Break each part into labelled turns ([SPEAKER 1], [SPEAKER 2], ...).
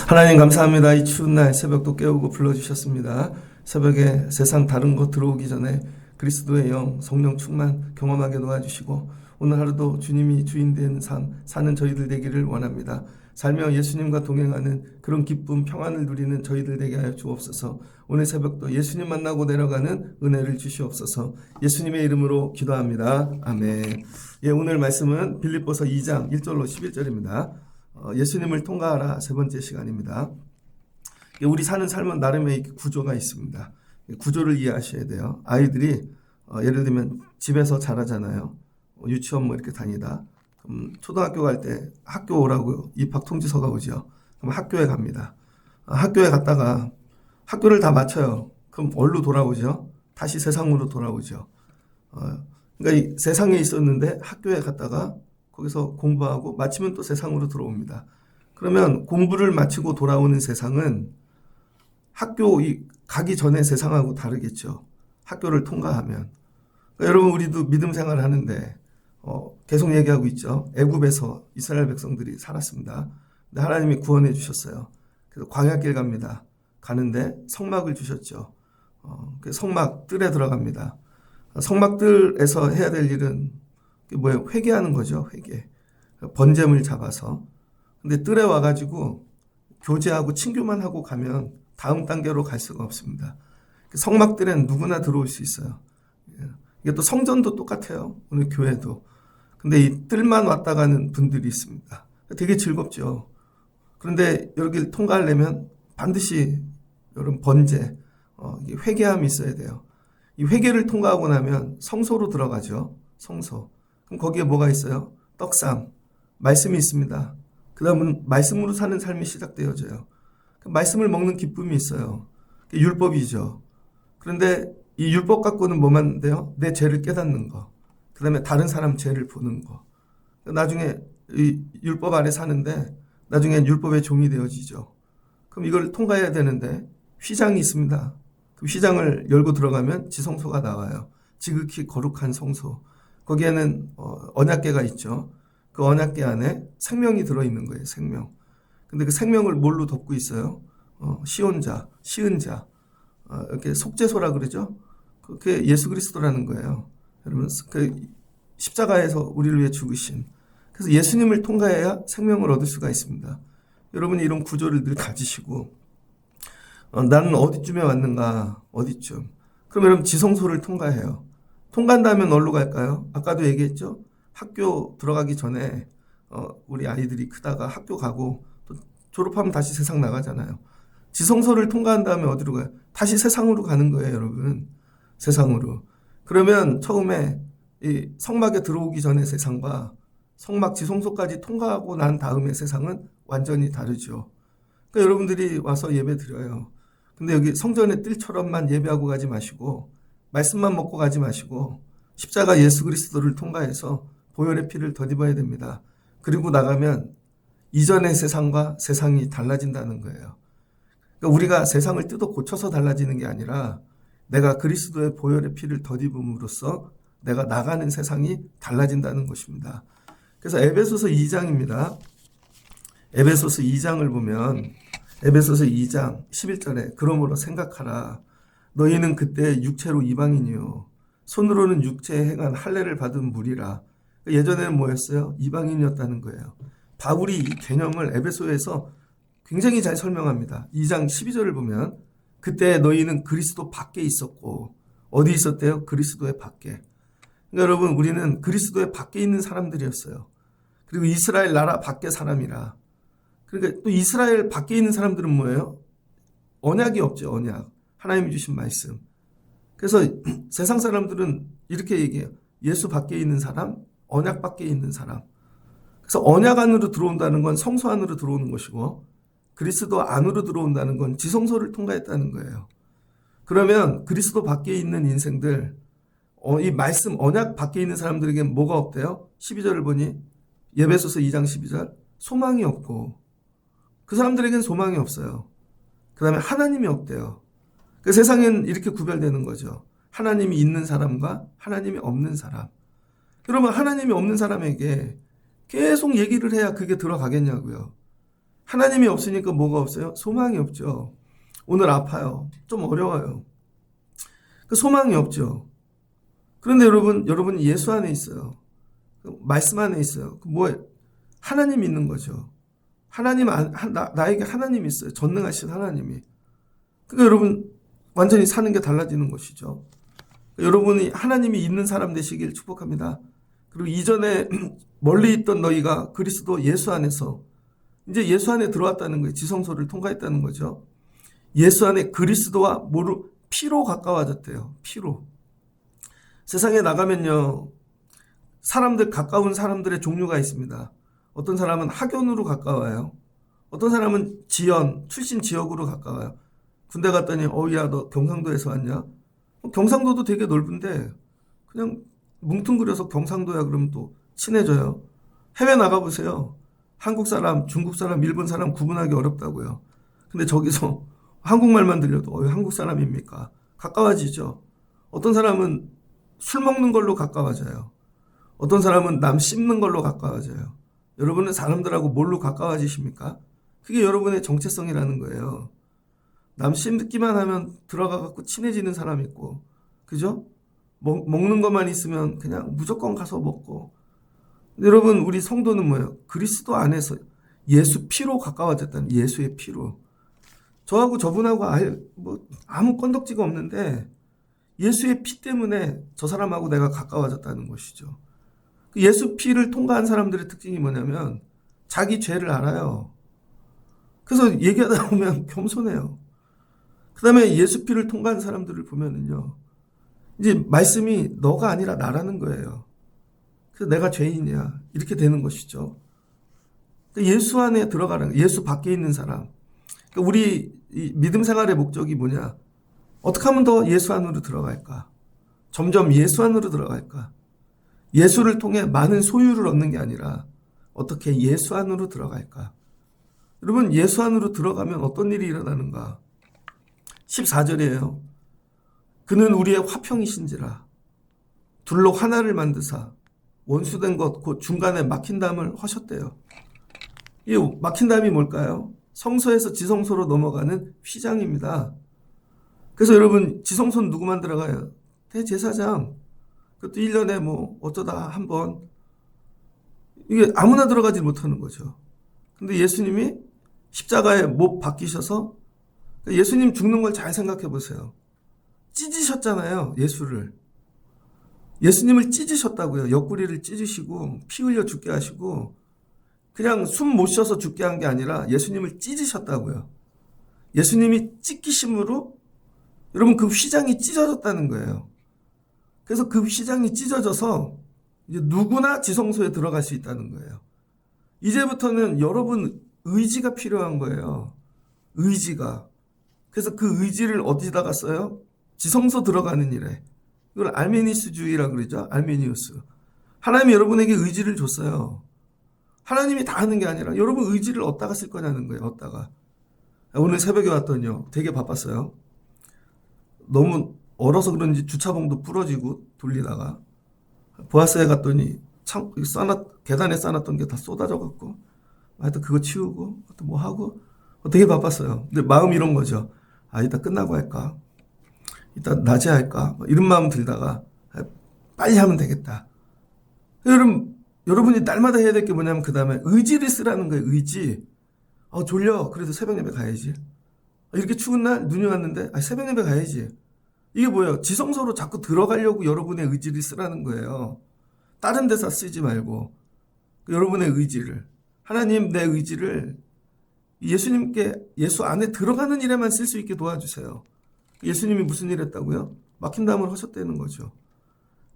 [SPEAKER 1] 하나님 감사합니다. 이 추운 날 새벽도 깨우고 불러주셨습니다. 새벽에 세상 다른 것 들어오기 전에 그리스도의 영, 성령 충만 경험하게 도와주시고 오늘 하루도 주님이 주인 된 삶 사는 저희들 되기를 원합니다. 살며 예수님과 동행하는 그런 기쁨, 평안을 누리는 저희들 되게 하여 주옵소서. 오늘 새벽도 예수님 만나고 내려가는 은혜를 주시옵소서. 예수님의 이름으로 기도합니다. 아멘. 오늘 말씀은 빌립보서 2장 1절로 11절입니다. 예수님을 통과하라 세 번째 시간입니다. 우리 사는 삶은 나름의 구조가 있습니다. 구조를 이해하셔야 돼요. 아이들이 예를 들면 집에서 자라잖아요. 유치원 뭐 이렇게 다니다. 초등학교 갈 때 학교 오라고 입학 통지서가 오죠. 그럼 학교에 갑니다. 학교에 갔다가 학교를 다 마쳐요. 그럼 어디로 돌아오죠? 다시 세상으로 돌아오죠. 그러니까 이 세상에 있었는데 학교에 갔다가 거기서 공부하고 마치면 또 세상으로 들어옵니다. 그러면 공부를 마치고 돌아오는 세상은 학교 가기 전에 세상하고 다르겠죠. 학교를 통과하면. 그러니까 여러분 우리도 믿음 생활을 하는데 계속 얘기하고 있죠. 애굽에서 이스라엘 백성들이 살았습니다. 근데 하나님이 구원해 주셨어요. 그래서 광야길 갑니다. 가는데 성막을 주셨죠. 그 성막 뜰에 들어갑니다. 성막 뜰에서 해야 될 일은 뭐예요? 회개하는 거죠. 회개. 번제물 잡아서. 근데 뜰에 와가지고 교제하고 친교만 하고 가면 다음 단계로 갈 수가 없습니다. 성막 뜰엔 누구나 들어올 수 있어요. 이게 또 성전도 똑같아요. 오늘 교회도. 근데 이 뜰만 왔다 가는 분들이 있습니다. 되게 즐겁죠. 그런데 여기를 통과하려면 반드시 여러분 번제, 회개함이 있어야 돼요. 이 회개를 통과하고 나면 성소로 들어가죠. 성소. 그럼 거기에 뭐가 있어요? 떡상, 말씀이 있습니다. 그 다음은 말씀으로 사는 삶이 시작되어져요. 말씀을 먹는 기쁨이 있어요. 율법이죠. 그런데 이 율법 갖고는 뭐만 돼요? 내 죄를 깨닫는 거. 그 다음에 다른 사람 죄를 보는 거. 나중에 이 율법 아래 사는데 나중에 율법의 종이 되어지죠. 그럼 이걸 통과해야 되는데 휘장이 있습니다. 그 휘장을 열고 들어가면 지성소가 나와요. 지극히 거룩한 성소. 거기에는 언약궤가 있죠. 그 언약궤 안에 생명이 들어있는 거예요. 생명. 근데 그 생명을 뭘로 덮고 있어요? 시온자, 시은자. 이렇게 속죄소라 그러죠. 그게 예수 그리스도라는 거예요. 여러분, 그 십자가에서 우리를 위해 죽으신. 그래서 예수님을 통과해야 생명을 얻을 수가 있습니다. 여러분이 이런 구조를 늘 가지시고 나는 어디쯤에 왔는가? 어디쯤? 그럼 여러분 지성소를 통과해요. 통과한다면 어디로 갈까요? 아까도 얘기했죠. 학교 들어가기 전에 우리 아이들이 크다가 학교 가고 또 졸업하면 다시 세상 나가잖아요. 지성소를 통과한 다음에 어디로 가요? 다시 세상으로 가는 거예요, 여러분. 세상으로. 그러면 처음에 이 성막에 들어오기 전에 세상과 성막 지성소까지 통과하고 난 다음에 세상은 완전히 다르죠. 그러니까 여러분들이 와서 예배 드려요. 근데 여기 성전의 뜰처럼만 예배하고 가지 마시고 말씀만 먹고 가지 마시고 십자가 예수 그리스도를 통과해서 보혈의 피를 덧입어야 됩니다. 그리고 나가면 이전의 세상과 세상이 달라진다는 거예요. 그러니까 우리가 세상을 뜯어 고쳐서 달라지는 게 아니라 내가 그리스도의 보혈의 피를 덧입음으로써 내가 나가는 세상이 달라진다는 것입니다. 그래서 에베소서 2장입니다. 에베소서 2장을 보면 에베소서 2장 11절에 그러므로 생각하라. 너희는 그때 육체로 이방인이요 손으로는 육체에 행한 할례를 받은 무리라. 예전에는 뭐였어요? 이방인이었다는 거예요. 바울이 이 개념을 에베소에서 굉장히 잘 설명합니다. 2장 12절을 보면 그때 너희는 그리스도 밖에 있었고 어디 있었대요? 그리스도의 밖에. 그러니까 여러분 우리는 그리스도의 밖에 있는 사람들이었어요. 그리고 이스라엘 나라 밖에 사람이라. 그러니까 또 이스라엘 밖에 있는 사람들은 뭐예요? 언약이 없죠. 언약. 하나님이 주신 말씀. 그래서 세상 사람들은 이렇게 얘기해요. 예수 밖에 있는 사람, 언약 밖에 있는 사람. 그래서 언약 안으로 들어온다는 건 성소 안으로 들어오는 것이고 그리스도 안으로 들어온다는 건 지성소를 통과했다는 거예요. 그러면 그리스도 밖에 있는 인생들, 이 말씀 언약 밖에 있는 사람들에게 뭐가 없대요? 12절을 보니 에베소서 2장 12절 소망이 없고 그 사람들에겐 소망이 없어요. 그 다음에 하나님이 없대요. 그 세상엔 이렇게 구별되는 거죠. 하나님이 있는 사람과 하나님이 없는 사람. 그러면 하나님이 없는 사람에게 계속 얘기를 해야 그게 들어가겠냐고요. 하나님이 없으니까 뭐가 없어요? 소망이 없죠. 오늘 아파요. 좀 어려워요. 그 소망이 없죠. 그런데 여러분이 예수 안에 있어요. 말씀 안에 있어요. 뭐예요? 하나님 있는 거죠. 나에게 하나님이 있어요. 전능하신 하나님이. 그러니까 여러분, 완전히 사는 게 달라지는 것이죠. 여러분이 하나님이 있는 사람 되시길 축복합니다. 그리고 이전에 멀리 있던 너희가 그리스도 예수 안에서 이제 예수 안에 들어왔다는 거예요. 지성소를 통과했다는 거죠. 예수 안에 그리스도와 피로 가까워졌대요. 피로. 세상에 나가면요, 가까운 사람들의 종류가 있습니다. 어떤 사람은 학연으로 가까워요. 어떤 사람은 출신 지역으로 가까워요. 군대 갔더니 야, 너 경상도에서 왔냐? 경상도도 되게 넓은데 그냥 뭉뚱그려서 경상도야 그러면 또 친해져요. 해외 나가보세요. 한국 사람, 중국 사람, 일본 사람 구분하기 어렵다고요. 근데 저기서 한국말만 들려도 왜 한국 사람입니까? 가까워지죠. 어떤 사람은 술 먹는 걸로 가까워져요. 어떤 사람은 남 씹는 걸로 가까워져요. 여러분은 사람들하고 뭘로 가까워지십니까? 그게 여러분의 정체성이라는 거예요. 남 씹기만 하면 들어가갖고 친해지는 사람 있고, 그죠? 먹는 것만 있으면 그냥 무조건 가서 먹고. 여러분, 우리 성도는 뭐예요? 그리스도 안에서 예수 피로 가까워졌다는, 예수의 피로. 저하고 저분하고 아무 건덕지가 없는데 예수의 피 때문에 저 사람하고 내가 가까워졌다는 것이죠. 예수 피를 통과한 사람들의 특징이 뭐냐면 자기 죄를 알아요. 그래서 얘기하다 보면 겸손해요. 그 다음에 예수 피를 통과한 사람들을 보면은요, 이제 말씀이 너가 아니라 나라는 거예요. 그래서 내가 죄인이야. 이렇게 되는 것이죠. 예수 안에 들어가는, 예수 밖에 있는 사람. 우리 믿음 생활의 목적이 뭐냐? 어떻게 하면 더 예수 안으로 들어갈까? 점점 예수 안으로 들어갈까? 예수를 통해 많은 소유를 얻는 게 아니라 어떻게 예수 안으로 들어갈까? 여러분, 예수 안으로 들어가면 어떤 일이 일어나는가? 14절이에요. 그는 우리의 화평이신지라 둘로 하나를 만드사 원수된 것 곧 중간에 막힌 담을 하셨대요. 이 막힌 담이 뭘까요? 성소에서 지성소로 넘어가는 휘장입니다. 그래서 여러분, 지성소는 누구만 들어가요? 대제사장. 그것도 1년에 어쩌다 한 번. 이게 아무나 들어가지 못하는 거죠. 근데 예수님이 십자가에 못 박히셔서, 예수님 죽는 걸 잘 생각해 보세요. 찢으셨잖아요, 예수를. 예수님을 찢으셨다고요. 옆구리를 찢으시고 피 흘려 죽게 하시고 그냥 숨 못 쉬어서 죽게 한 게 아니라 예수님을 찢으셨다고요. 예수님이 찢기심으로 여러분 그 휘장이 찢어졌다는 거예요. 그래서 그 휘장이 찢어져서 이제 누구나 지성소에 들어갈 수 있다는 거예요. 이제부터는 여러분 의지가 필요한 거예요. 의지가. 그래서 그 의지를 어디다가 써요? 지성소 들어가는 일에. 이걸 알메니스주의라고 그러죠. 알메니우스. 하나님이 여러분에게 의지를 줬어요. 하나님이 다 하는 게 아니라 여러분 의지를 어디다가 쓸 거냐는 거예요. 어디다가. 오늘 새벽에 왔더니요, 되게 바빴어요. 너무 얼어서 그런지 주차봉도 부러지고 돌리다가 보아스에 갔더니 계단에 쌓아놨던 게 다 쏟아져갖고 하여튼 그거 치우고 또 뭐 하고 되게 바빴어요. 근데 마음 이런 거죠. 이따 끝나고 할까? 이따 낮에 할까? 이런 마음 들다가 빨리 하면 되겠다. 여러분이 날마다 해야 될 게 뭐냐면 그 다음에 의지를 쓰라는 거예요. 의지. 졸려. 그래도 새벽 예배 가야지. 이렇게 추운 날 눈이 왔는데 새벽 예배 가야지. 이게 뭐예요? 지성소로 자꾸 들어가려고 여러분의 의지를 쓰라는 거예요. 다른 데서 쓰지 말고 여러분의 의지를, 하나님 내 의지를 예수님께, 예수 안에 들어가는 일에만 쓸 수 있게 도와주세요. 예수님이 무슨 일 했다고요? 막힌 담을 하셨다는 거죠.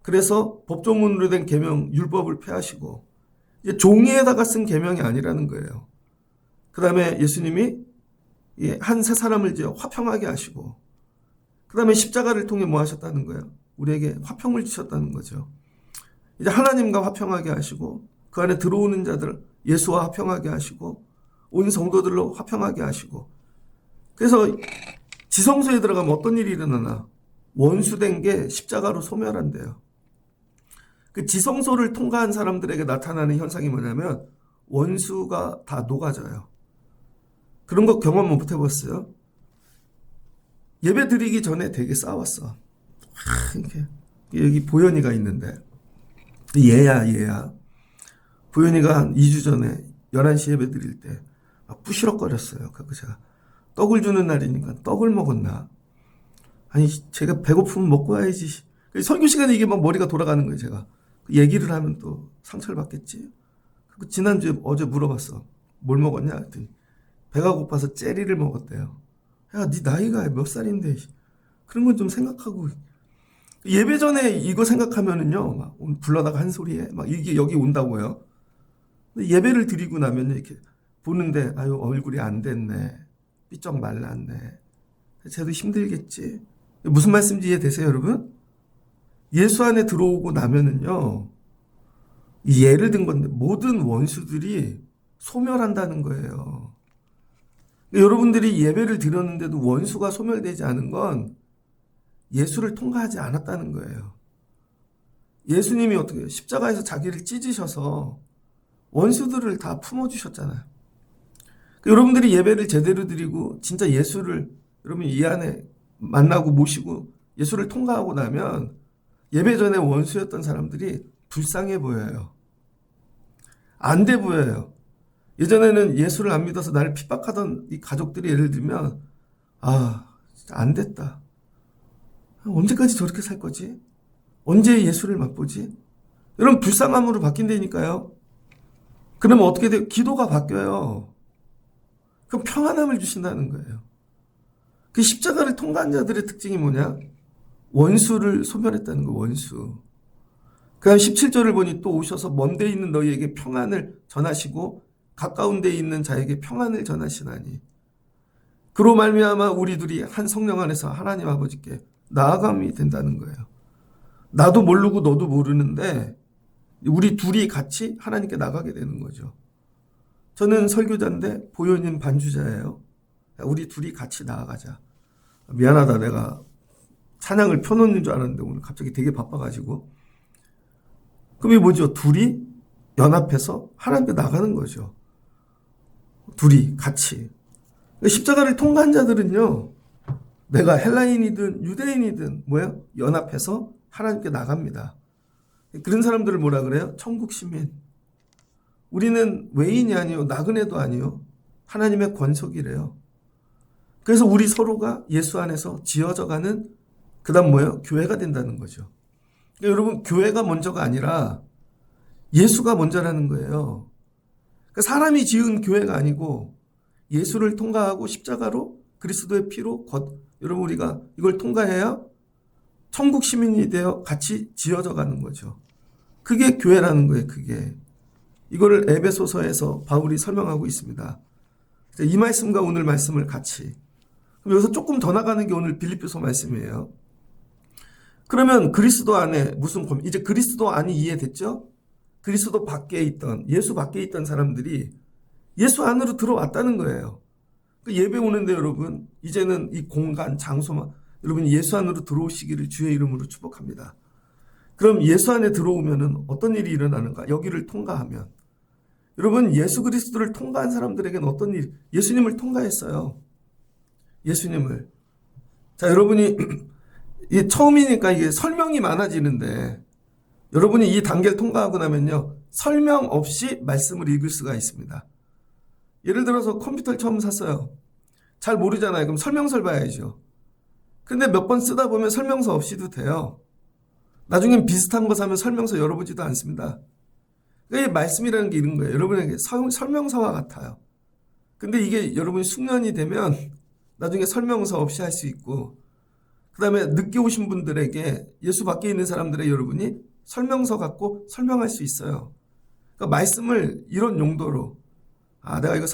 [SPEAKER 1] 그래서 법조문으로 된 계명, 율법을 폐하시고 이제 종이에다가 쓴 계명이 아니라는 거예요. 그 다음에 예수님이 한 세 사람을 이제 화평하게 하시고, 그 다음에 십자가를 통해 뭐 하셨다는 거예요? 우리에게 화평을 주셨다는 거죠. 이제 하나님과 화평하게 하시고, 그 안에 들어오는 자들 예수와 화평하게 하시고, 온 성도들로 화평하게 하시고. 그래서 지성소에 들어가면 어떤 일이 일어나나? 원수된 게 십자가로 소멸한대요. 그 지성소를 통과한 사람들에게 나타나는 현상이 뭐냐면 원수가 다 녹아져요. 그런 거 경험 못 해봤어요? 예배 드리기 전에 되게 싸웠어. 이렇게 여기 보현이가 있는데 얘야. 보현이가 한 2주 전에 11시 예배 드릴 때 막 부시럭거렸어요. 그래서 제가 떡을 주는 날이니까 떡을 먹었나? 아니 제가 배고프면 먹고 와야지. 설교 시간에 이게 막 머리가 돌아가는 거예요. 제가 얘기를 하면 또 상처를 받겠지. 지난주에 어제 물어봤어. 뭘 먹었냐? 그랬더니 배가 고파서 젤리를 먹었대요. 야, 네 나이가 몇 살인데 그런 건 좀 생각하고. 예배 전에 이거 생각하면은요, 막 오늘 불러다가 한 소리에 막 이게 여기 온다고요. 근데 예배를 드리고 나면요, 이렇게 보는데 아유 얼굴이 안 됐네, 삐쩍 말랐네, 쟤도 힘들겠지. 무슨 말씀인지 이해되세요, 여러분? 예수 안에 들어오고 나면은요, 이 예를 든 건데 모든 원수들이 소멸한다는 거예요. 여러분들이 예배를 드렸는데도 원수가 소멸되지 않은 건 예수를 통과하지 않았다는 거예요. 예수님이 어떻게 해요? 십자가에서 자기를 찢으셔서 원수들을 다 품어주셨잖아요. 여러분들이 예배를 제대로 드리고 진짜 예수를 여러분 이 안에 만나고 모시고 예수를 통과하고 나면 예배 전에 원수였던 사람들이 불쌍해 보여요. 안 돼 보여요. 예전에는 예수를 안 믿어서 나를 핍박하던 이 가족들이 예를 들면 안 됐다. 언제까지 저렇게 살 거지? 언제 예수를 맛보지? 여러분 불쌍함으로 바뀐다니까요. 그러면 어떻게 돼요? 기도가 바뀌어요. 그럼 평안함을 주신다는 거예요. 그 십자가를 통과한 자들의 특징이 뭐냐? 원수를 소멸했다는 거예요. 원수. 그 다음 17절을 보니 또 오셔서 먼 데 있는 너희에게 평안을 전하시고 가까운 데 있는 자에게 평안을 전하시나니 그로 말미암아 우리 둘이 한 성령 안에서 하나님 아버지께 나아감이 된다는 거예요. 나도 모르고 너도 모르는데 우리 둘이 같이 하나님께 나가게 되는 거죠. 저는 설교자인데 보현이는 반주자예요. 우리 둘이 같이 나아가자. 미안하다, 내가 찬양을 펴놓는 줄 알았는데 오늘 갑자기 되게 바빠가지고. 그럼 이게 뭐죠? 둘이 연합해서 하나님께 나가는 거죠. 둘이 같이. 십자가를 통과한 자들은요, 내가 헬라인이든 유대인이든 연합해서 하나님께 나갑니다. 그런 사람들을 뭐라 그래요? 천국 시민. 우리는 외인이 아니요, 나그네도 아니요, 하나님의 권속이래요. 그래서 우리 서로가 예수 안에서 지어져가는, 그 다음 교회가 된다는 거죠. 그러니까 여러분, 교회가 먼저가 아니라 예수가 먼저라는 거예요. 그러니까 사람이 지은 교회가 아니고 예수를 통과하고 십자가로 그리스도의 피로 여러분 우리가 이걸 통과해야 천국 시민이 되어 같이 지어져 가는 거죠. 그게 교회라는 거예요. 그게. 이거를 에베소서에서 바울이 설명하고 있습니다. 이 말씀과 오늘 말씀을 같이. 그럼 여기서 조금 더 나가는 게 오늘 빌립보서 말씀이에요. 그러면 그리스도 안에 이제 그리스도 안이 이해됐죠? 그리스도 밖에 있던, 예수 밖에 있던 사람들이 예수 안으로 들어왔다는 거예요. 예배 오는데 여러분, 이제는 이 공간, 장소만, 여러분 예수 안으로 들어오시기를 주의 이름으로 축복합니다. 그럼 예수 안에 들어오면은 어떤 일이 일어나는가? 여기를 통과하면. 여러분, 예수 그리스도를 통과한 사람들에게는 어떤 일, 예수님을 통과했어요. 예수님을. 자, 여러분이, 이게 처음이니까 이게 설명이 많아지는데, 여러분이 이 단계를 통과하고 나면요, 설명 없이 말씀을 읽을 수가 있습니다. 예를 들어서 컴퓨터를 처음 샀어요. 잘 모르잖아요. 그럼 설명서를 봐야죠. 근데 몇 번 쓰다 보면 설명서 없이도 돼요. 나중엔 비슷한 거 사면 설명서 열어보지도 않습니다. 그러니까 이 말씀이라는 게 이런 거예요. 여러분에게 설명서와 같아요. 근데 이게 여러분이 숙련이 되면 나중에 설명서 없이 할 수 있고, 그 다음에 늦게 오신 분들에게 예수 밖에 있는 사람들의 여러분이 설명서 갖고 설명할 수 있어요. 그러니까 말씀을 이런 용도로 내가 이거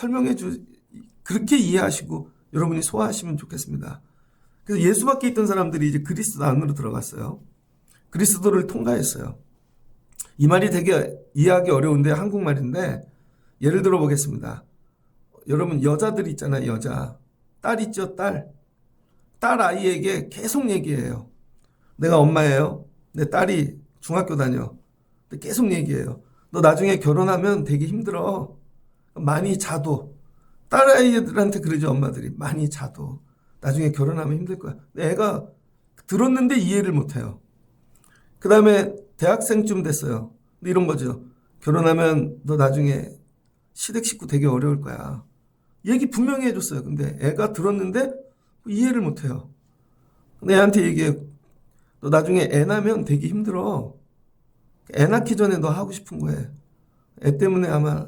[SPEAKER 1] 그렇게 이해하시고 여러분이 소화하시면 좋겠습니다. 그래서 예수 밖에 있던 사람들이 이제 그리스도 안으로 들어갔어요. 그리스도를 통과했어요. 이 말이 되게 이해하기 어려운데 한국말인데 예를 들어 보겠습니다. 여러분 여자들 있잖아요. 여자. 딸 있죠. 딸 아이에게 계속 얘기해요. 내가 엄마예요. 내 딸이 중학교 다녀. 근데 계속 얘기해요. 너 나중에 결혼하면 되게 힘들어. 많이 자도. 딸아이들한테 그러죠, 엄마들이. 많이 자도. 나중에 결혼하면 힘들 거야. 근데 애가 들었는데 이해를 못해요. 그 다음에 대학생쯤 됐어요. 근데 이런 거죠. 결혼하면 너 나중에 시댁 식구 되게 어려울 거야. 얘기 분명히 해줬어요. 근데 애가 들었는데 이해를 못해요. 근데 애한테 얘기해. 너 나중에 애 낳으면 되게 힘들어. 애 낳기 전에 너 하고 싶은 거 해. 애 때문에 아마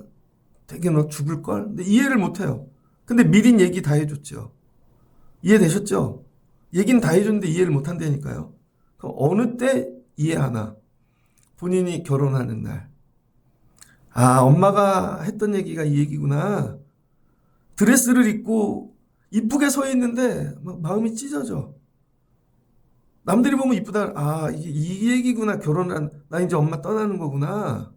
[SPEAKER 1] 되게 너 죽을걸? 근데 이해를 못해요. 근데 미린 얘기 다 해줬죠. 이해되셨죠? 얘기는 다 해줬는데 이해를 못한다니까요. 그럼 어느 때 이해하나? 본인이 결혼하는 날. 아, 엄마가 했던 얘기가 이 얘기구나. 드레스를 입고 이쁘게 서 있는데 막 마음이 찢어져. 남들이 보면 이쁘다. 아, 이게 이 얘기구나. 나 이제 엄마 떠나는 거구나.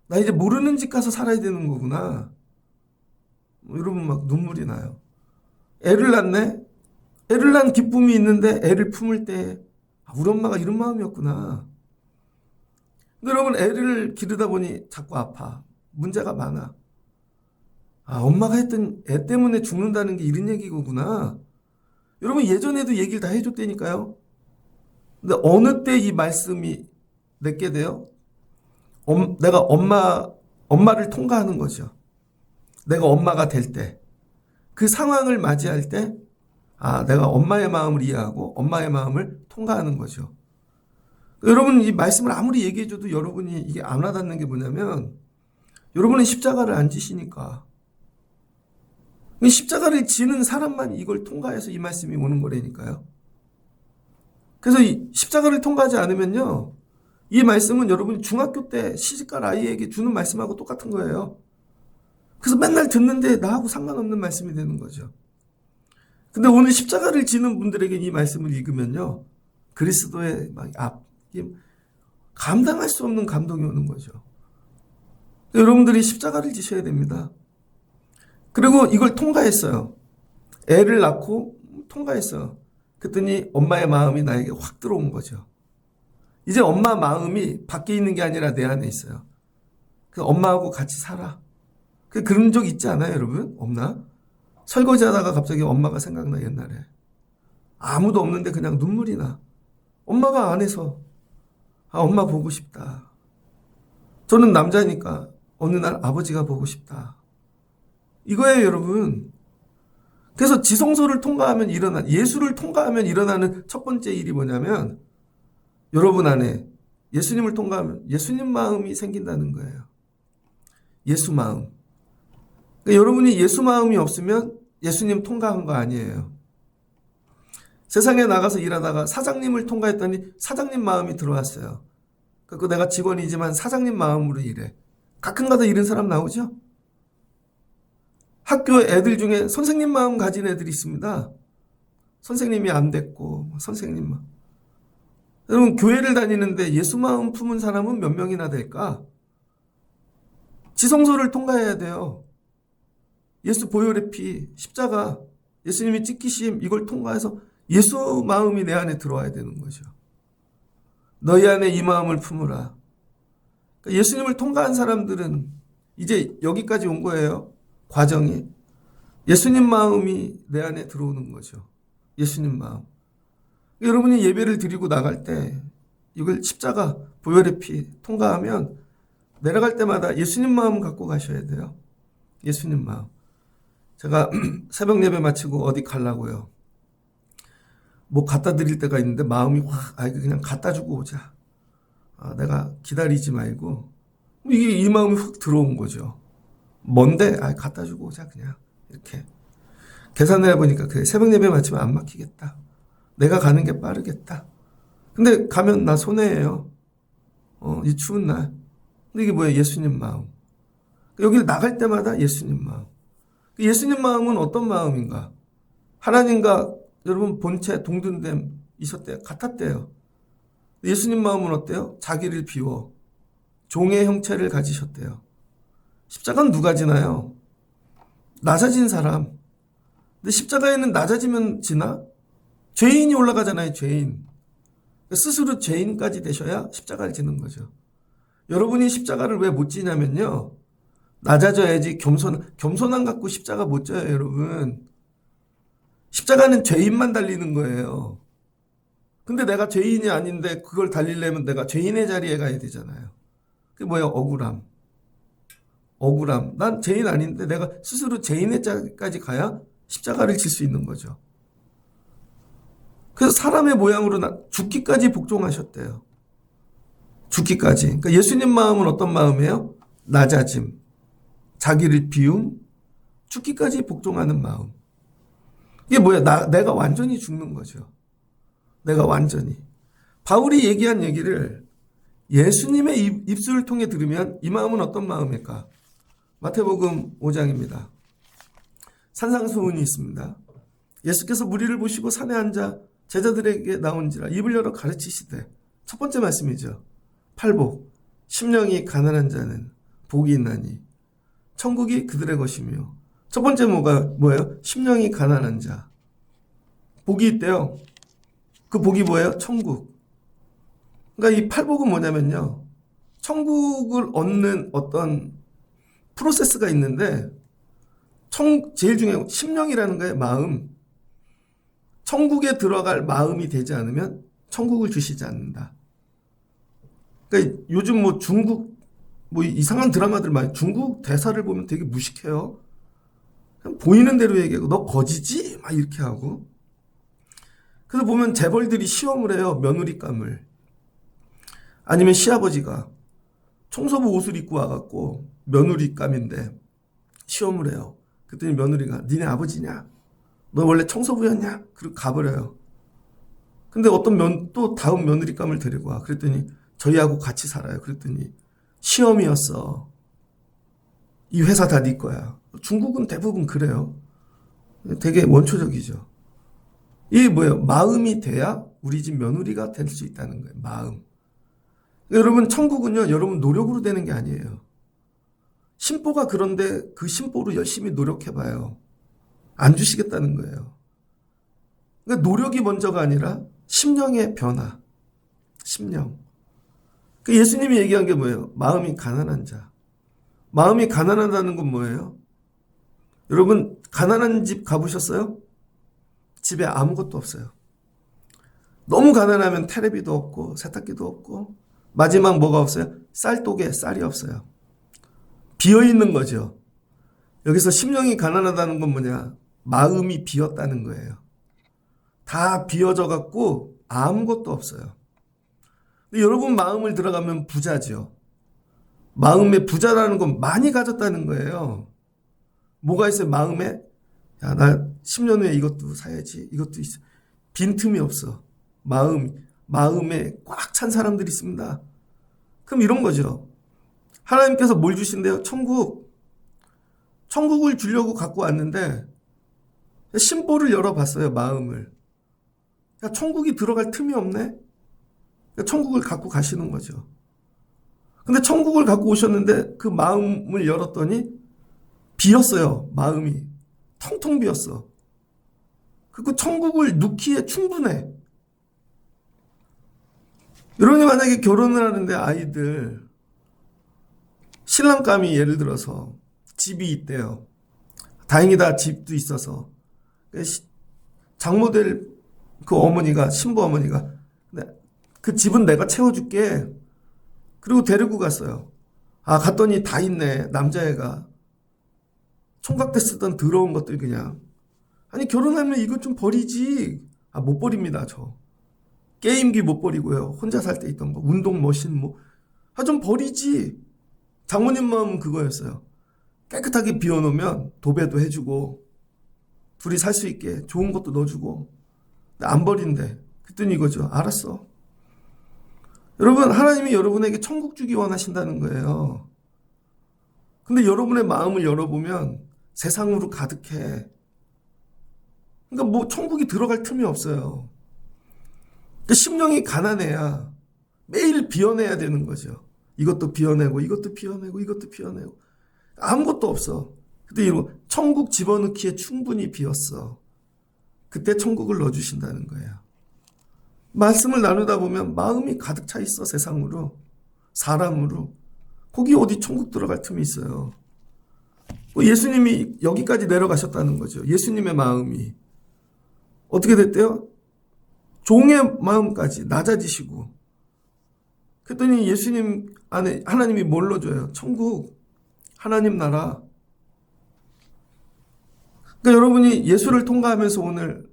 [SPEAKER 1] 나 이제 모르는 집 가서 살아야 되는 거구나. 여러분 막 눈물이 나요. 애를 낳네? 애를 낳은 기쁨이 있는데 애를 품을 때 우리 엄마가 이런 마음이었구나. 근데 여러분 애를 기르다 보니 자꾸 아파. 문제가 많아. 아, 엄마가 했던 애 때문에 죽는다는 게 이런 얘기구나. 여러분 예전에도 얘기를 다 해줬다니까요. 근데 어느 때 이 말씀이 내게 돼요? 내가 엄마를 통과하는 거죠. 내가 엄마가 될 때. 그 상황을 맞이할 때, 아, 내가 엄마의 마음을 이해하고 엄마의 마음을 통과하는 거죠. 여러분 이 말씀을 아무리 얘기해줘도 여러분이 이게 안 와닿는 게 뭐냐면 여러분은 십자가를 안 지시니까. 십자가를 지는 사람만 이걸 통과해서 이 말씀이 오는 거라니까요. 그래서 이 십자가를 통과하지 않으면요. 이 말씀은 여러분이 중학교 때 시집갈 아이에게 주는 말씀하고 똑같은 거예요. 그래서 맨날 듣는데 나하고 상관없는 말씀이 되는 거죠. 근데 오늘 십자가를 지는 분들에게 이 말씀을 읽으면요. 그리스도의 감당할 수 없는 감동이 오는 거죠. 여러분들이 십자가를 지셔야 됩니다. 그리고 이걸 통과했어요. 애를 낳고 통과했어요. 그랬더니 엄마의 마음이 나에게 확 들어온 거죠. 이제 엄마 마음이 밖에 있는 게 아니라 내 안에 있어요. 그래서 엄마하고 같이 살아. 그런 적 있지 않아요, 여러분? 없나? 설거지 하다가 갑자기 엄마가 생각나, 옛날에. 아무도 없는데 그냥 눈물이 나. 엄마가 안에서, 아, 엄마 보고 싶다. 저는 남자니까 어느 날 아버지가 보고 싶다. 이거예요, 여러분. 그래서 지성소를 통과하면 예수를 통과하면 일어나는 첫 번째 일이 뭐냐면, 여러분 안에 예수님을 통과하면 예수님 마음이 생긴다는 거예요. 예수 마음. 그러니까 여러분이 예수 마음이 없으면 예수님 통과한 거 아니에요. 세상에 나가서 일하다가 사장님을 통과했더니 사장님 마음이 들어왔어요. 그리고 내가 직원이지만 사장님 마음으로 일해. 가끔가다 이런 사람 나오죠? 학교 애들 중에 선생님 마음 가진 애들이 있습니다. 선생님이 안 됐고, 선생님 마음. 여러분, 교회를 다니는데 예수 마음 품은 사람은 몇 명이나 될까? 지성소를 통과해야 돼요. 예수 보혈의 피, 십자가, 예수님이 찢기심, 이걸 통과해서 예수 마음이 내 안에 들어와야 되는 거죠. 너희 안에 이 마음을 품으라. 그러니까 예수님을 통과한 사람들은 이제 여기까지 온 거예요. 과정이. 예수님 마음이 내 안에 들어오는 거죠. 예수님 마음. 여러분이 예배를 드리고 나갈 때 이걸 십자가, 보혈의 피 통과하면 내려갈 때마다 예수님 마음 갖고 가셔야 돼요. 예수님 마음. 제가 새벽 예배 마치고 어디 가려고요. 뭐 갖다 드릴 때가 있는데 마음이 확, 그냥 갖다 주고 오자. 내가 기다리지 말고. 이 마음이 확 들어온 거죠. 뭔데? 갖다 주고 오자, 그냥. 이렇게. 계산을 해보니까, 그래, 새벽 예배 마치면 안 막히겠다. 내가 가는 게 빠르겠다. 근데 가면 나 손해예요. 이 추운 날. 근데 이게 뭐예요? 예수님 마음. 여기 나갈 때마다 예수님 마음. 예수님 마음은 어떤 마음인가? 하나님과 여러분 본체 동등됨 있었대요. 같았대요. 예수님 마음은 어때요? 자기를 비워 종의 형체를 가지셨대요. 십자가는 누가 지나요? 낮아진 사람. 근데 십자가에는 낮아지면 지나? 죄인이 올라가잖아요, 죄인. 스스로 죄인까지 되셔야 십자가를 지는 거죠. 여러분이 십자가를 왜 못 지냐면요. 낮아져야지 겸손함 갖고 십자가 못 져요, 여러분. 십자가는 죄인만 달리는 거예요. 근데 내가 죄인이 아닌데 그걸 달리려면 내가 죄인의 자리에 가야 되잖아요. 그게 뭐예요? 억울함. 난 죄인 아닌데 내가 스스로 죄인의 자리까지 가야 십자가를 질 수 있는 거죠. 그래서 사람의 모양으로 죽기까지 복종하셨대요. 죽기까지. 그러니까 예수님 마음은 어떤 마음이에요? 낮아짐, 자기를 비움, 죽기까지 복종하는 마음. 이게 뭐야? 내가 완전히 죽는 거죠. 내가 완전히. 바울이 얘기한 얘기를 예수님의 입술을 통해 들으면 이 마음은 어떤 마음일까? 마태복음 5장입니다. 산상수훈이 있습니다. 예수께서 무리를 보시고 산에 앉아 제자들에게 나온지라 입을 열어 가르치시되, 첫 번째 말씀이죠. 팔복, 심령이 가난한 자는 복이 있나니 천국이 그들의 것이며. 첫 번째 뭐예요? 심령이 가난한 자. 복이 있대요. 그 복이 뭐예요? 천국. 그러니까 이 팔복은 뭐냐면요. 천국을 얻는 어떤 프로세스가 있는데, 제일 중요한 심령이라는 거예요. 마음. 천국에 들어갈 마음이 되지 않으면 천국을 주시지 않는다. 그러니까 요즘 뭐 중국 이상한 드라마들 많이, 중국 대사를 보면 되게 무식해요. 그냥 보이는 대로 얘기하고 너 거지지? 막 이렇게 하고. 그래서 보면 재벌들이 시험을 해요. 며느리감을. 아니면 시아버지가 청소부 옷을 입고 와갖고 며느리감인데 시험을 해요. 그랬더니 며느리가 니네 아버지냐? 너 원래 청소부였냐? 그리고 가버려요. 근데 또 다음 며느리감을 데리고 와. 그랬더니 저희하고 같이 살아요. 그랬더니 시험이었어. 이 회사 다 네 거야. 중국은 대부분 그래요. 되게 원초적이죠. 이게 뭐예요? 마음이 돼야 우리 집 며느리가 될 수 있다는 거예요. 마음. 여러분, 천국은요, 여러분 노력으로 되는 게 아니에요. 심보가 그런데 그 심보로 열심히 노력해봐요. 안 주시겠다는 거예요. 그러니까 노력이 먼저가 아니라 심령의 변화. 심령. 그러니까 예수님이 얘기한 게 뭐예요? 마음이 가난한 자. 마음이 가난하다는 건 뭐예요? 여러분, 가난한 집 가보셨어요? 집에 아무것도 없어요. 너무 가난하면 테레비도 없고 세탁기도 없고, 마지막 뭐가 없어요? 쌀독에 쌀이 없어요. 비어있는 거죠. 여기서 심령이 가난하다는 건 뭐냐? 마음이 비었다는 거예요. 다 비어져 갖고 아무것도 없어요. 근데 여러분 마음을 들어가면 부자죠. 마음의 부자라는 건 많이 가졌다는 거예요. 뭐가 있어요? 마음에? 야, 나 10년 후에 이것도 사야지. 이것도 있어. 빈틈이 없어. 마음에 꽉 찬 사람들이 있습니다. 그럼 이런 거죠. 하나님께서 뭘 주신대요? 천국을 주려고 갖고 왔는데 심보를 열어봤어요. 마음을. 야, 천국이 들어갈 틈이 없네. 천국을 갖고 가시는 거죠. 근데 천국을 갖고 오셨는데 그 마음을 열었더니 비었어요. 마음이 텅텅 비었어. 그리고 천국을 넣기에 충분해. 여러분이 만약에 결혼을 하는데 아이들 신랑감이 예를 들어서 집이 있대요. 다행이다, 집도 있어서. 장모될 그 어머니가, 신부 어머니가 그 집은 내가 채워줄게. 그리고 데리고 갔어요. 갔더니 다 있네. 남자애가 총각때 쓰던 더러운 것들 그냥. 아니, 결혼하면 이것 좀 버리지. 못 버립니다, 저. 게임기 못 버리고요. 혼자 살 때 있던 거. 운동머신 좀 버리지. 장모님 마음은 그거였어요. 깨끗하게 비워놓으면 도배도 해주고 둘이 살 수 있게 좋은 것도 넣어주고. 안 버린대. 그랬더니 이거죠. 알았어. 여러분, 하나님이 여러분에게 천국 주기 원하신다는 거예요. 근데 여러분의 마음을 열어보면 세상으로 가득해. 그러니까 천국이 들어갈 틈이 없어요. 그러니까 심령이 가난해야 매일 비워내야 되는 거죠. 이것도 비워내고 이것도 비워내고 이것도 비워내고 아무것도 없어. 근데 이거 천국 집어넣기에 충분히 비었어. 그때 천국을 넣어주신다는 거예요. 말씀을 나누다 보면 마음이 가득 차 있어. 세상으로, 사람으로. 거기 어디 천국 들어갈 틈이 있어요. 예수님이 여기까지 내려가셨다는 거죠. 예수님의 마음이 어떻게 됐대요? 종의 마음까지 낮아지시고. 그랬더니 예수님 안에 하나님이 뭘로 줘요? 천국, 하나님 나라. 그러니까 여러분이 예수를 통과하면서 오늘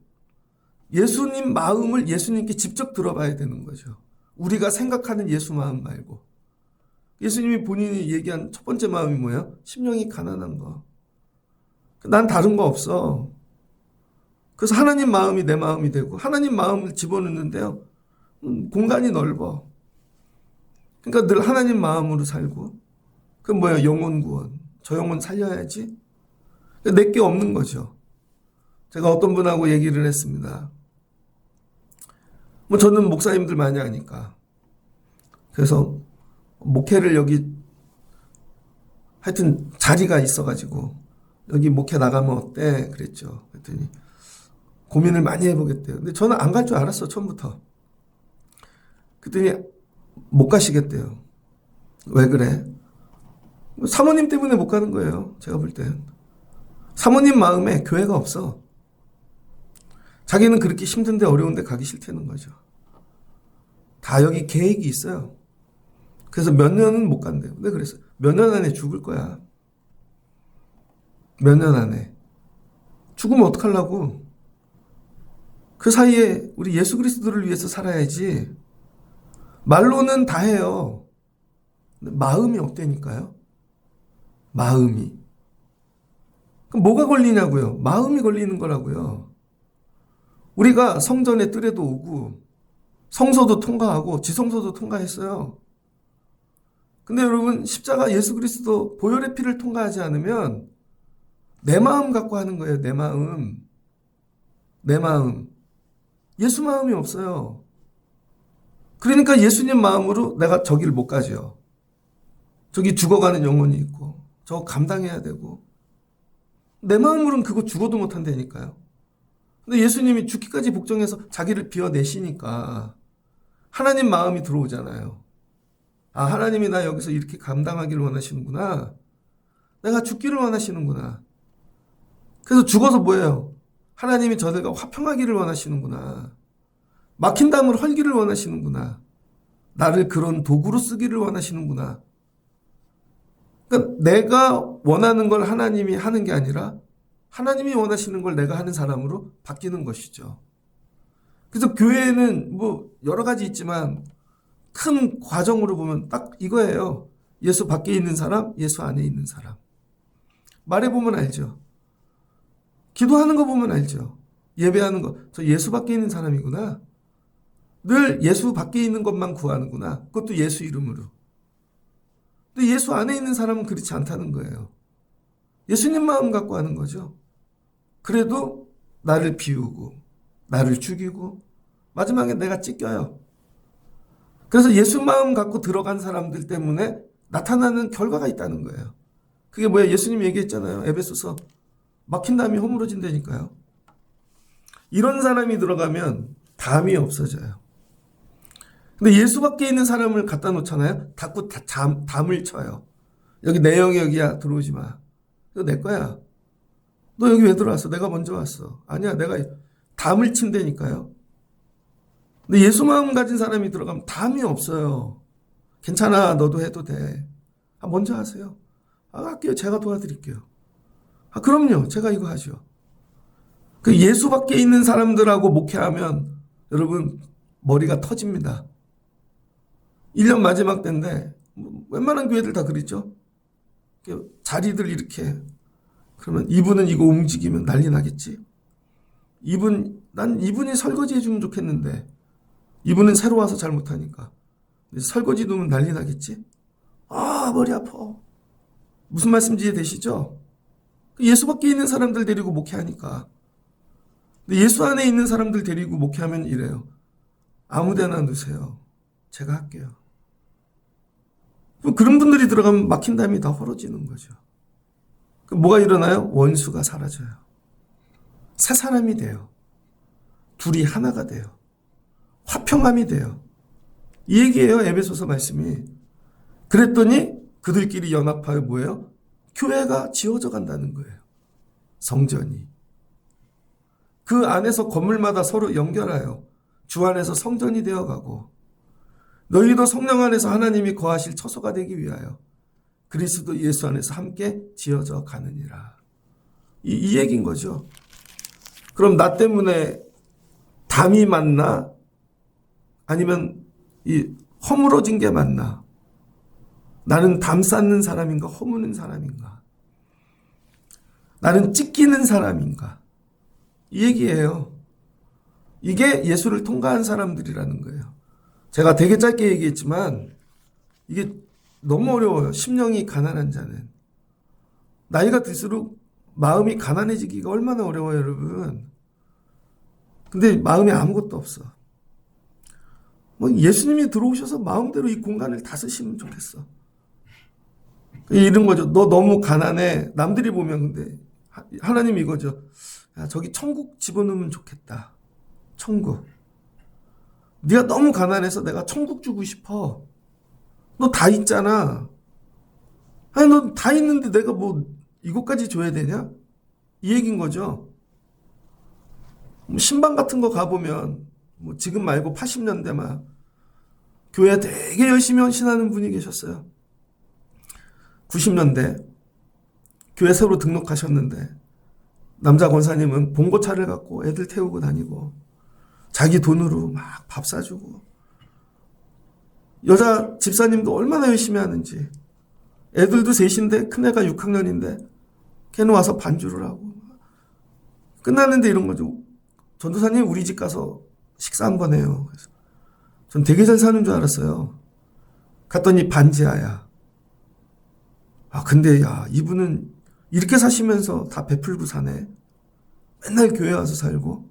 [SPEAKER 1] 예수님 마음을 예수님께 직접 들어봐야 되는 거죠. 우리가 생각하는 예수 마음 말고. 예수님이 본인이 얘기한 첫 번째 마음이 뭐예요? 심령이 가난한 거. 난 다른 거 없어. 그래서 하나님 마음이 내 마음이 되고 하나님 마음을 집어넣는데요. 공간이 넓어. 그러니까 늘 하나님 마음으로 살고. 그건 뭐예요? 영혼 구원. 저 영혼 살려야지. 내게 없는 거죠. 제가 어떤 분하고 얘기를 했습니다. 저는 목사님들 많이 아니까. 그래서 목회를 여기 하여튼 자리가 있어가지고 여기 목회 나가면 어때? 그랬죠. 그랬더니 고민을 많이 해보겠대요. 근데 저는 안 갈 줄 알았어, 처음부터. 그랬더니 못 가시겠대요. 왜 그래? 사모님 때문에 못 가는 거예요. 제가 볼 땐. 사모님 마음에 교회가 없어. 자기는 그렇게 힘든데 어려운데 가기 싫다는 거죠. 다 여기 계획이 있어요. 그래서 몇 년은 못 간대요. 근데 그랬어요. 몇 년 안에 죽을 거야. 몇 년 안에. 죽으면 어떡하려고. 그 사이에 우리 예수 그리스도를 위해서 살아야지. 말로는 다 해요. 마음이 없다니까요. 마음이. 그럼 뭐가 걸리냐고요? 마음이 걸리는 거라고요. 우리가 성전에 뜰에도 오고 성소도 통과하고 지성소도 통과했어요. 근데 여러분 십자가 예수 그리스도 보혈의 피를 통과하지 않으면 내 마음 갖고 하는 거예요. 내 마음. 내 마음. 예수 마음이 없어요. 그러니까 예수님 마음으로 내가 저기를 못 가죠. 저기 죽어가는 영혼이 있고 저거 감당해야 되고 내 마음으로는 그거 죽어도 못한다니까요. 근데 예수님이 죽기까지 복종해서 자기를 비워내시니까 하나님 마음이 들어오잖아요. 아, 하나님이 나 여기서 이렇게 감당하기를 원하시는구나. 내가 죽기를 원하시는구나. 그래서 죽어서 뭐예요? 하나님이 저들과 화평하기를 원하시는구나. 막힌 담을 헐기를 원하시는구나. 나를 그런 도구로 쓰기를 원하시는구나. 그러니까 내가 원하는 걸 하나님이 하는 게 아니라 하나님이 원하시는 걸 내가 하는 사람으로 바뀌는 것이죠. 그래서 교회에는 뭐 여러 가지 있지만 큰 과정으로 보면 딱 이거예요. 예수 밖에 있는 사람, 예수 안에 있는 사람. 말해보면 알죠. 기도하는 거 보면 알죠. 예배하는 거. 저 예수 밖에 있는 사람이구나. 늘 예수 밖에 있는 것만 구하는구나. 그것도 예수 이름으로. 근데 예수 안에 있는 사람은 그렇지 않다는 거예요. 예수님 마음 갖고 하는 거죠. 그래도 나를 비우고 나를 죽이고 마지막에 내가 찢겨요. 그래서 예수 마음 갖고 들어간 사람들 때문에 나타나는 결과가 있다는 거예요. 그게 뭐야? 예수님 얘기했잖아요. 에베소서 막힌 담이 허물어진다니까요. 이런 사람이 들어가면 담이 없어져요. 근데 예수 밖에 있는 사람을 갖다 놓잖아요. 자꾸 담을 쳐요. 여기 내 영역이야. 들어오지 마. 이거 내 거야. 너 여기 왜 들어왔어? 내가 먼저 왔어. 아니야. 내가 담을 친다니까요. 근데 예수 마음 가진 사람이 들어가면 담이 없어요. 괜찮아. 너도 해도 돼. 아, 먼저 하세요. 아, 할게요. 제가 도와드릴게요. 아, 그럼요. 제가 이거 하죠. 그 예수 밖에 있는 사람들하고 목회하면 여러분 머리가 터집니다. 1년 마지막 때인데 웬만한 교회들 다 그랬죠. 자리들 이렇게 그러면 이분은 이거 움직이면 난리 나겠지. 난 이분이 설거지 해주면 좋겠는데 이분은 새로 와서 잘 못하니까 설거지 두면 난리 나겠지. 아, 머리 아파. 무슨 말씀인지 이해되시죠? 예수 밖에 있는 사람들 데리고 목회하니까. 근데 예수 안에 있는 사람들 데리고 목회하면 이래요. 아무 데나 넣으세요. 제가 할게요. 그런 분들이 들어가면 막힌 담이 다 헐어지는 거죠. 뭐가 일어나요? 원수가 사라져요. 새 사람이 돼요. 둘이 하나가 돼요. 화평함이 돼요. 이 얘기예요. 에베소서 말씀이. 그랬더니 그들끼리 연합하여 뭐예요? 교회가 지어져 간다는 거예요. 성전이. 그 안에서 건물마다 서로 연결하여 주 안에서 성전이 되어가고 너희도 성령 안에서 하나님이 거하실 처소가 되기 위하여 그리스도 예수 안에서 함께 지어져 가느니라. 이 얘기인 거죠. 그럼 나 때문에 담이 맞나? 아니면 이 허물어진 게 맞나? 나는 담 쌓는 사람인가? 허무는 사람인가? 나는 찢기는 사람인가? 이 얘기예요. 이게 예수를 통과한 사람들이라는 거예요. 제가 되게 짧게 얘기했지만 이게 너무 어려워요. 심령이 가난한 자는. 나이가 들수록 마음이 가난해지기가 얼마나 어려워요, 여러분. 근데 마음에 아무것도 없어. 뭐 예수님이 들어오셔서 마음대로 이 공간을 다 쓰시면 좋겠어. 이런 거죠. 너 너무 가난해. 남들이 보면 근데 하나님 이거죠. 야, 저기 천국 집어넣으면 좋겠다. 천국. 네가 너무 가난해서 내가 천국 주고 싶어. 너 다 있잖아. 아니 너 다 있는데 내가 뭐 이것까지 줘야 되냐? 이 얘기인 거죠. 신방 같은 거 가보면 뭐 지금 말고 80년대 막 교회 되게 열심히 헌신하는 분이 계셨어요. 90년대 교회 새로 등록하셨는데 남자 권사님은 봉고차를 갖고 애들 태우고 다니고 자기 돈으로 막 밥 사주고 여자 집사님도 얼마나 열심히 하는지 애들도 셋인데 큰애가 6학년인데 걔는 와서 반주를 하고 끝났는데 이런 거죠. 전도사님 우리 집 가서 식사 한번 해요. 그래서 전 되게 잘 사는 줄 알았어요. 갔더니 반지하야. 아 근데 야 이분은 이렇게 사시면서 다 베풀고 사네. 맨날 교회 와서 살고.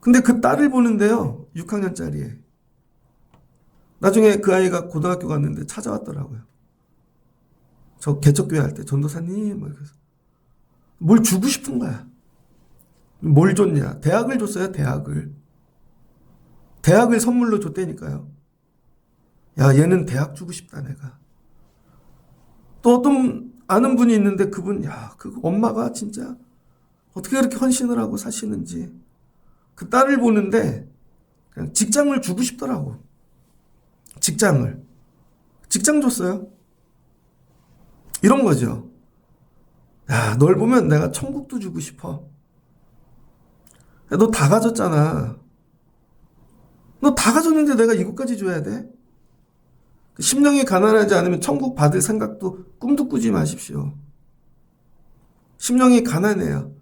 [SPEAKER 1] 근데 그 딸을 보는데요. 6학년짜리에. 나중에 그 아이가 고등학교 갔는데 찾아왔더라고요. 저 개척교회 할 때 전도사님 그래서 뭘 주고 싶은 거야. 뭘 줬냐. 대학을 줬어요. 대학을. 대학을 선물로 줬다니까요. 야 얘는 대학 주고 싶다 내가. 또 어떤 아는 분이 있는데 그분 그 엄마가 진짜 어떻게 그렇게 헌신을 하고 사시는지 그 딸을 보는데 그냥 직장을 주고 싶더라고. 직장 줬어요. 이런 거죠. 야, 널 보면 내가 천국도 주고 싶어. 너 다 가졌잖아. 너 다 가졌는데 내가 이것까지 줘야 돼? 심령이 가난하지 않으면 천국 받을 생각도 꿈도 꾸지 마십시오. 심령이 가난해요.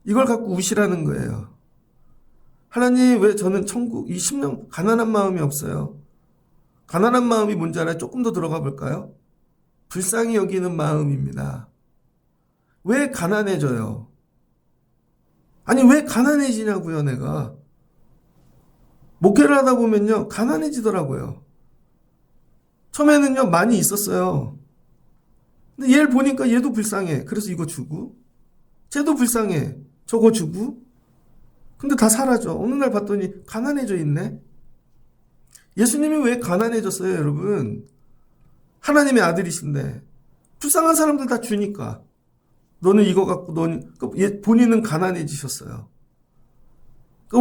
[SPEAKER 1] 이걸 갖고 우시라는 거예요. 하나님 왜 저는 천국 이 심령 가난한 마음이 없어요. 가난한 마음이 뭔지 알아요? 조금 더 들어가 볼까요? 불쌍히 여기는 마음입니다. 왜 가난해져요? 아니 왜 가난해지냐고요 내가. 목회를 하다 보면요 가난해지더라고요. 처음에는요 많이 있었어요. 근데 얘를 보니까 얘도 불쌍해. 그래서 이거 주고 쟤도 불쌍해. 저거 주고 근데 다 사라져. 어느 날 봤더니 가난해져 있네. 예수님이 왜 가난해졌어요 여러분? 하나님의 아들이신데 불쌍한 사람들 다 주니까 너는 이거 갖고 너는 본인은 가난해지셨어요.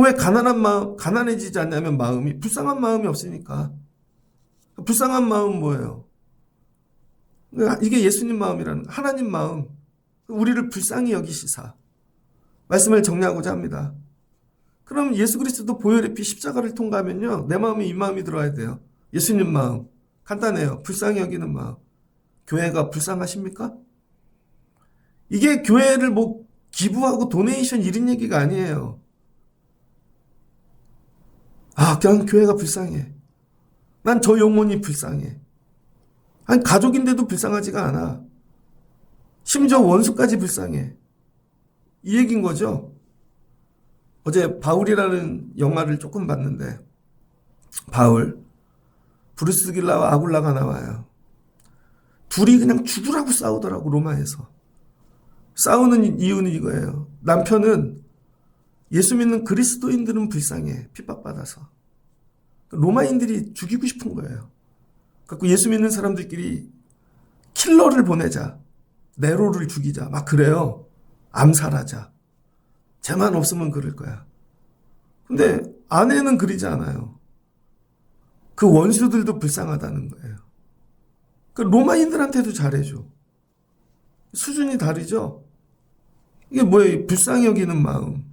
[SPEAKER 1] 왜 가난한 마음 가난해지지 않냐면 마음이 불쌍한 마음이 없으니까. 불쌍한 마음은 뭐예요? 이게 예수님 마음이라는 하나님 마음. 우리를 불쌍히 여기시사 말씀을 정리하고자 합니다. 그럼 예수 그리스도 보혈의 피 십자가를 통과하면요 내 마음이 이 마음이 들어야 돼요. 예수님 마음 간단해요. 불쌍히 여기는 마음. 교회가 불쌍하십니까? 이게 교회를 뭐 기부하고 도네이션 이런 얘기가 아니에요. 아 그냥 교회가 불쌍해. 난 저 영혼이 불쌍해. 아니 가족인데도 불쌍하지가 않아. 심지어 원수까지 불쌍해. 이 얘기인 거죠. 어제 바울이라는 영화를 조금 봤는데 바울 브루스길라와 아굴라가 나와요. 둘이 그냥 죽으라고 싸우더라고 로마에서. 싸우는 이유는 이거예요. 남편은 예수 믿는 그리스도인들은 불쌍해. 핍박받아서. 로마인들이 죽이고 싶은 거예요. 그래서 예수 믿는 사람들끼리 킬러를 보내자. 네로를 죽이자. 막 그래요. 암살하자. 쟤만 없으면 그럴 거야. 근데 아내는 그러지 않아요. 그 원수들도 불쌍하다는 거예요. 그 로마인들한테도 잘해줘. 수준이 다르죠? 이게 뭐예요? 불쌍히 여기는 마음.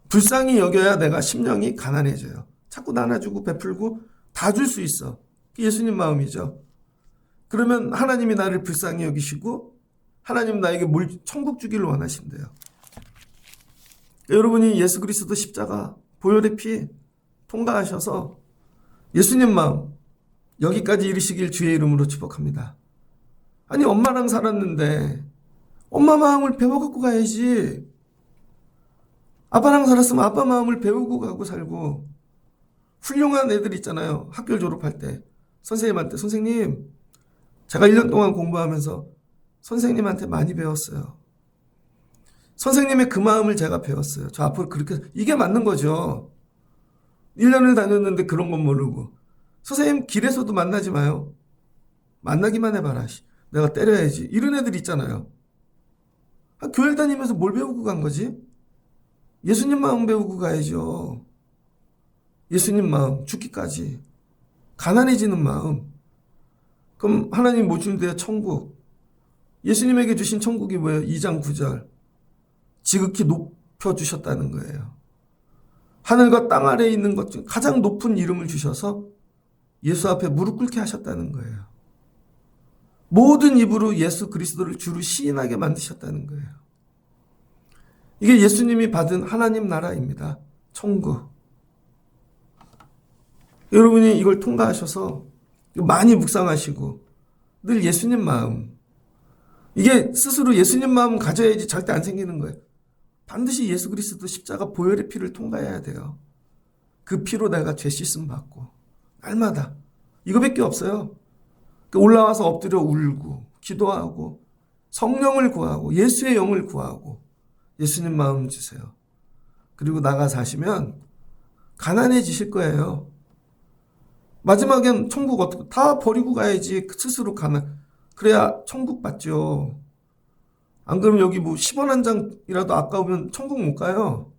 [SPEAKER 1] 불쌍히 여겨야 내가 심령이 가난해져요. 자꾸 나눠주고 베풀고 다 줄 수 있어. 그게 예수님 마음이죠. 그러면 하나님이 나를 불쌍히 여기시고 하나님 나에게 천국 주기를 원하신대요. 여러분이 예수 그리스도 십자가 보혈의 피 통과하셔서 예수님 마음 여기까지 이르시길 주의 이름으로 축복합니다. 아니 엄마랑 살았는데 엄마 마음을 배워갖고 가야지. 아빠랑 살았으면 아빠 마음을 배우고 가고 살고. 훌륭한 애들 있잖아요. 학교 졸업할 때 선생님한테 선생님 제가 1년 동안 공부하면서 선생님한테 많이 배웠어요. 선생님의 그 마음을 제가 배웠어요. 저 앞으로 그렇게 이게 맞는 거죠. 1년을 다녔는데 그런 건 모르고 선생님 길에서도 만나지 마요. 만나기만 해봐라. 내가 때려야지. 이런 애들 있잖아요. 교회 다니면서 뭘 배우고 간 거지? 예수님 마음 배우고 가야죠. 예수님 마음 죽기까지. 가난해지는 마음. 그럼 하나님 뭐 주는데요? 천국. 예수님에게 주신 천국이 뭐예요? 2장 9절. 지극히 높여주셨다는 거예요. 하늘과 땅 아래에 있는 것 중 가장 높은 이름을 주셔서 예수 앞에 무릎 꿇게 하셨다는 거예요. 모든 입으로 예수 그리스도를 주로 시인하게 만드셨다는 거예요. 이게 예수님이 받은 하나님 나라입니다. 천국. 여러분이 이걸 통과하셔서 많이 묵상하시고 늘 예수님 마음. 이게 스스로 예수님 마음 가져야지 절대 안 생기는 거예요. 반드시 예수 그리스도 십자가 보혈의 피를 통과해야 돼요. 그 피로 내가 죄 씻음 받고 날마다 이거밖에 없어요. 올라와서 엎드려 울고 기도하고 성령을 구하고 예수의 영을 구하고 예수님 마음 주세요. 그리고 나가 사시면 가난해지실 거예요. 마지막엔 천국 어떻게 다 버리고 가야지. 스스로 가난. 그래야 천국 받죠. 안 그러면 여기 뭐 10원 한 장이라도 아까우면 천국 못 가요.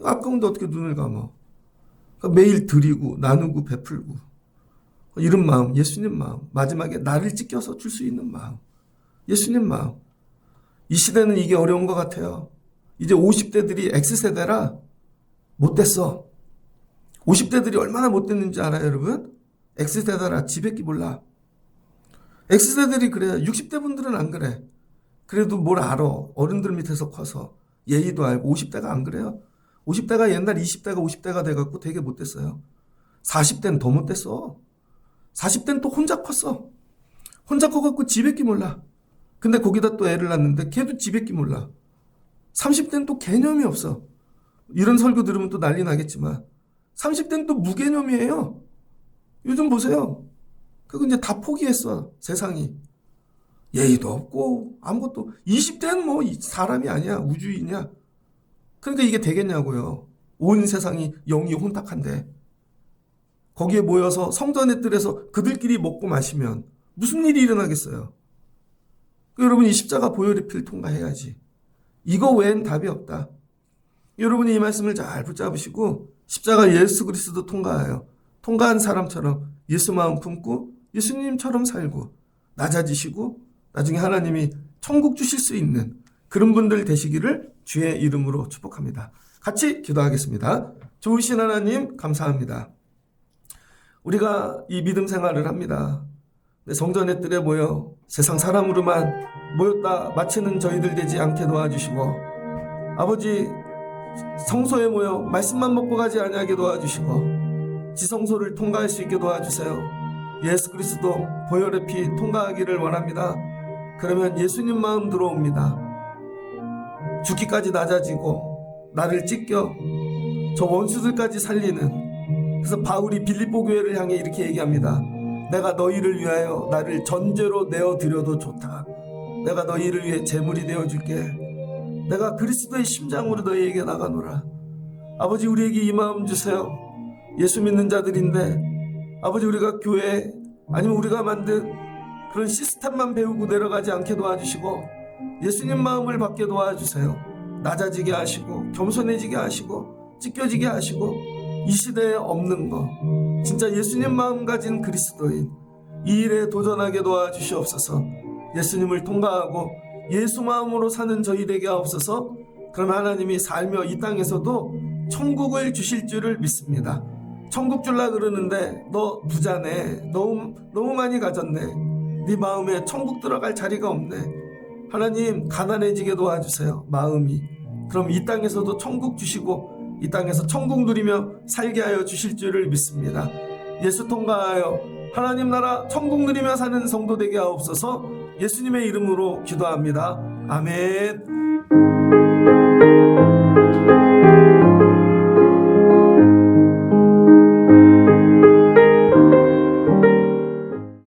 [SPEAKER 1] 아까운데 어떻게 눈을 감아. 그러니까 매일 드리고 나누고 베풀고 이런 마음, 예수님 마음. 마지막에 나를 찢겨서 줄 수 있는 마음. 예수님 마음. 이 시대는 이게 어려운 것 같아요. 이제 50대들이 X세대라 못됐어. 50대들이 얼마나 못됐는지 알아요, 여러분? X세대라 지밖에 몰라. X세대들이 그래요. 60대 분들은 안 그래. 그래도 뭘 알아. 어른들 밑에서 커서 예의도 알고. 50대가 안 그래요. 50대가 옛날 20대가 50대가 돼갖고 되게 못됐어요. 40대는 더 못됐어. 40대는 또 혼자 컸어. 혼자 커갖고 지밖에 몰라. 근데 거기다 또 애를 낳는데 걔도 지밖에 몰라. 30대는 또 개념이 없어. 이런 설교 들으면 또 난리 나겠지만 30대는 또 무개념이에요. 요즘 보세요. 그거 이제 다 포기했어. 세상이. 예의도 없고 아무것도. 20대는 뭐 사람이 아니야. 우주인이야. 그러니까 이게 되겠냐고요. 온 세상이 영이 혼탁한데 거기에 모여서 성전의 뜰에서 그들끼리 먹고 마시면 무슨 일이 일어나겠어요. 여러분 이 십자가 보혈의 피를 통과해야지. 이거 외엔 답이 없다. 여러분이 이 말씀을 잘 붙잡으시고 십자가 예수 그리스도 통과해요. 통과한 사람처럼 예수 마음 품고 예수님처럼 살고 낮아지시고 나중에 하나님이 천국 주실 수 있는 그런 분들 되시기를 주의 이름으로 축복합니다. 같이 기도하겠습니다. 좋으신 하나님 감사합니다. 우리가 이 믿음 생활을 합니다. 성전의 뜰에 모여 세상 사람으로만 모였다 마치는 저희들 되지 않게 도와주시고 아버지 성소에 모여 말씀만 먹고 가지 아니하게 도와주시고 지성소를 통과할 수 있게 도와주세요. 예수 그리스도 보혈의 피 통과하기를 원합니다. 그러면 예수님 마음 들어옵니다. 죽기까지 낮아지고 나를 찢겨 저 원수들까지 살리는. 그래서 바울이 빌립보 교회를 향해 이렇게 얘기합니다. 내가 너희를 위하여 나를 전제로 내어드려도 좋다. 내가 너희를 위해 제물이 되어줄게. 내가 그리스도의 심장으로 너희에게 나가노라. 아버지, 우리에게 이 마음 주세요. 예수 믿는 자들인데 아버지, 우리가 교회 아니면 우리가 만든 그런 시스템만 배우고 내려가지 않게 도와주시고 예수님 마음을 받게 도와주세요. 낮아지게 하시고 겸손해지게 하시고 찢겨지게 하시고 이 시대에 없는 거 진짜 예수님 마음 가진 그리스도인 이 일에 도전하게 도와주시옵소서. 예수님을 통과하고 예수 마음으로 사는 저희 되게 하옵소서. 그럼 하나님이 살며 이 땅에서도 천국을 주실 줄을 믿습니다. 천국 줄라 그러는데 너 부자네, 너무 많이 가졌네, 네 마음에 천국 들어갈 자리가 없네. 하나님, 가난해지게 도와주세요. 마음이. 그럼 이 땅에서도 천국 주시고 이 땅에서 천국 누리며 살게 하여 주실 줄을 믿습니다. 예수 통과하여 하나님 나라 천국 누리며 사는 성도 되게 하옵소서. 예수님의 이름으로 기도합니다. 아멘.